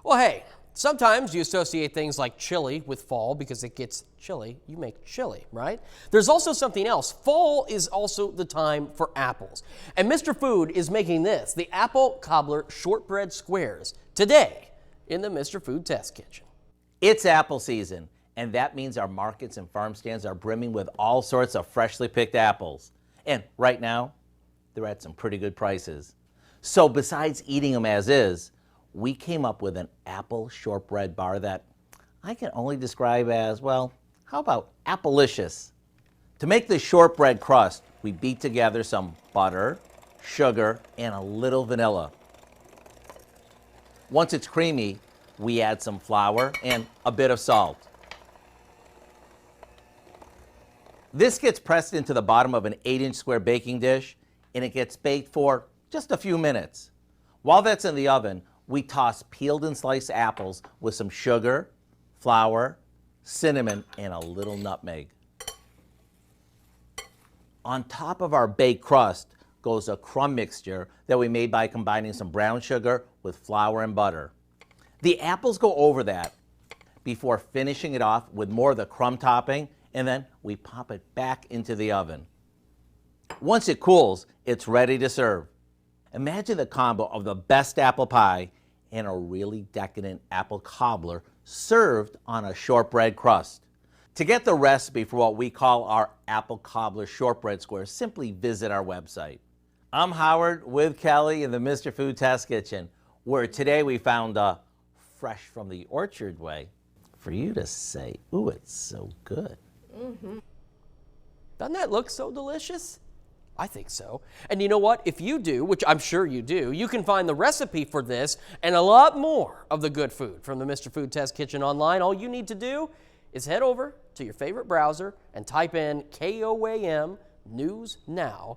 Well, hey, sometimes you associate things like chili with fall because it gets chilly. You make chili, right? There's also something else. Fall is also the time for apples. And Mr. Food is making this, the Apple Cobbler Shortbread Squares, today in the Mr. Food Test Kitchen. It's apple season, and that means our markets and farm stands are brimming with all sorts of freshly picked apples. And right now, they're at some pretty good prices. So besides eating them as is, we came up with an apple shortbread bar that I can only describe as, well, how about appleicious? To make the shortbread crust, we beat together some butter, sugar, and a little vanilla. Once it's creamy, we add some flour and a bit of salt. This gets pressed into the bottom of an 8-inch square baking dish, and it gets baked for just a few minutes. While that's in the oven, we toss peeled and sliced apples with some sugar, flour, cinnamon, and a little nutmeg. On top of our baked crust goes a crumb mixture that we made by combining some brown sugar with flour and butter. The apples go over that before finishing it off with more of the crumb topping, and then we pop it back into the oven. Once it cools, it's ready to serve. Imagine the combo of the best apple pie and a really decadent apple cobbler served on a shortbread crust. To get the recipe for what we call our apple cobbler shortbread squares, simply visit our website. I'm Howard with Kelly in the Mr. Food Test Kitchen, where today we found a fresh from the orchard way for you to say, ooh, it's so good. Doesn't that look so delicious? I think so. And you know what? If you do, which I'm sure you do, you can find the recipe for this and a lot more of the good food from the Mr. Food Test Kitchen online. All you need to do is head over to your favorite browser and type in KOAMnewsnow.com.